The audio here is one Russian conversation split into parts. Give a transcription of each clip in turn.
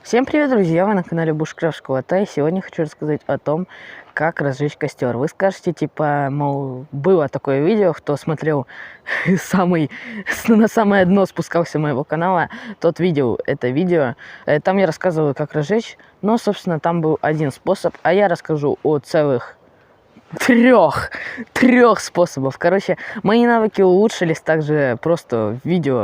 Всем привет, друзья! Вы на канале Bushcraft Школота, и сегодня хочу рассказать о том, как разжечь костер. Вы скажете, типа, мол, было такое видео, кто смотрел на самое дно спускался моего канала, тот видел это видео. Там я рассказываю, как разжечь, но, собственно, там был один способ, а я расскажу о целых трех способов. Короче, мои навыки улучшились, также просто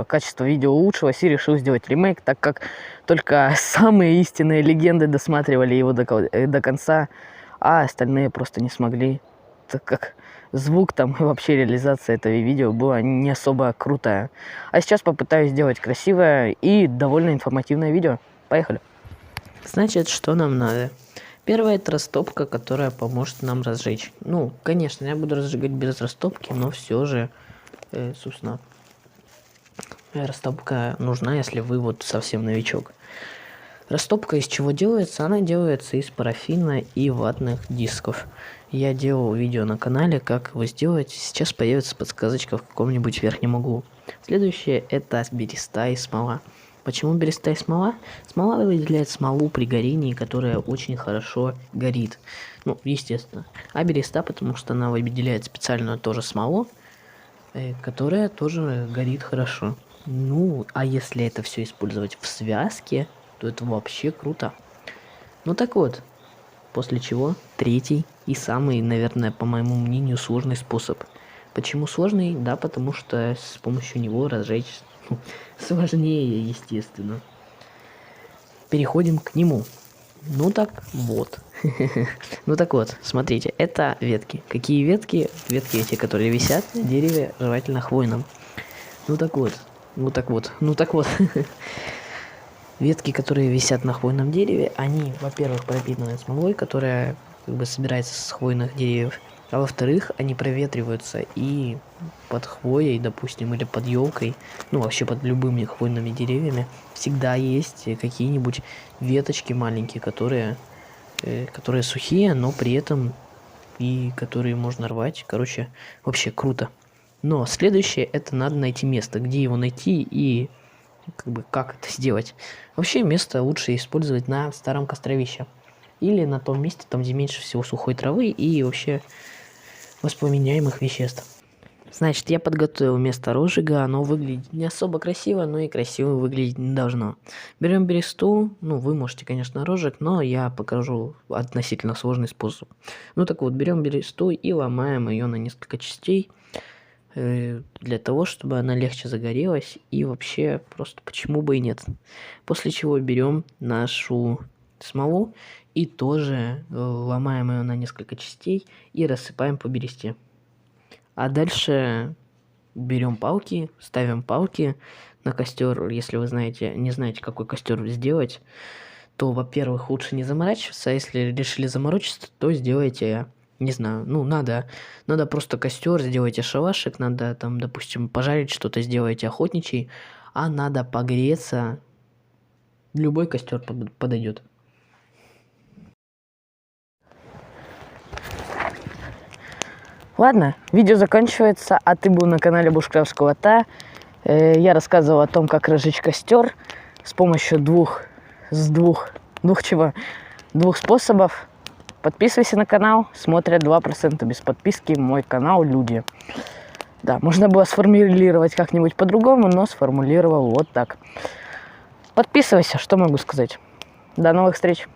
качество видео улучшилось, и решил сделать ремейк, так как только самые истинные легенды досматривали его до конца, а остальные просто не смогли, так как звук там и вообще реализация этого видео была не особо крутая. А сейчас попытаюсь сделать красивое и довольно информативное видео. Поехали! Значит, что нам надо? Первая — это растопка, которая поможет нам разжечь. Ну, конечно, я буду разжигать без растопки, но все же, собственно, растопка нужна, если вы вот совсем новичок. Растопка из чего делается? Она делается из парафина и ватных дисков. Я делал видео на канале, как его сделать. Сейчас появится подсказочка в каком-нибудь верхнем углу. Следующее — это береста и смола. Почему береста и смола? Смола выделяет смолу при горении, которая очень хорошо горит. Ну, естественно. А береста, потому что она выделяет специальную тоже смолу, которая тоже горит хорошо. Ну, а если это все использовать в связке, то это вообще круто. Ну так вот, после чего третий и самый, наверное, по моему мнению, сложный способ. Почему сложный? Да, потому что с помощью него разжечь сложнее, естественно. Переходим к нему. Ну так вот. Ну так вот, смотрите, это ветки. Какие ветки? Ветки эти, которые висят на дереве, желательно хвойном. Ну так вот. Ветки, которые висят на хвойном дереве, они, во-первых, пропитаны смолой, которая как бы собирается с хвойных деревьев. А во-вторых, они проветриваются, и под хвоей, допустим, или под елкой, ну вообще под любыми хвойными деревьями, всегда есть какие-нибудь веточки маленькие, которые сухие, но при этом и которые можно рвать. Короче, вообще круто. Но следующее, это надо найти место, где его найти и как это сделать. Вообще место лучше использовать на старом костровище. Или на том месте, там где меньше всего сухой травы и вообще воспламеняемых веществ. Значит, я подготовил место розжига, оно выглядит не особо красиво, но и красиво выглядеть не должно. Берем бересту, ну вы можете, конечно, розжиг, но я покажу относительно сложный способ. Ну так вот, берем бересту и ломаем ее на несколько частей, для того, чтобы она легче загорелась, и вообще просто почему бы и нет. После чего берем нашу смолу и тоже ломаем ее на несколько частей и рассыпаем по бересте. А дальше берем палки, ставим палки на костер. Если вы не знаете, какой костер сделать, то, во-первых, лучше не заморачиваться, а если решили заморочиться, то сделайте, не знаю, ну, надо просто костер, сделайте шалашик, надо там, допустим, пожарить что-то, сделайте охотничий, а надо погреться, любой костер подойдет. Ладно, видео заканчивается, а ты был на канале Bushcraft Школота. Я рассказывал о том, как разжечь костер с помощью двух способов. Подписывайся на канал, смотрят 2% без подписки мой канал люди. Да, можно было сформулировать как-нибудь по-другому, но сформулировал вот так. Подписывайся, что могу сказать. До новых встреч.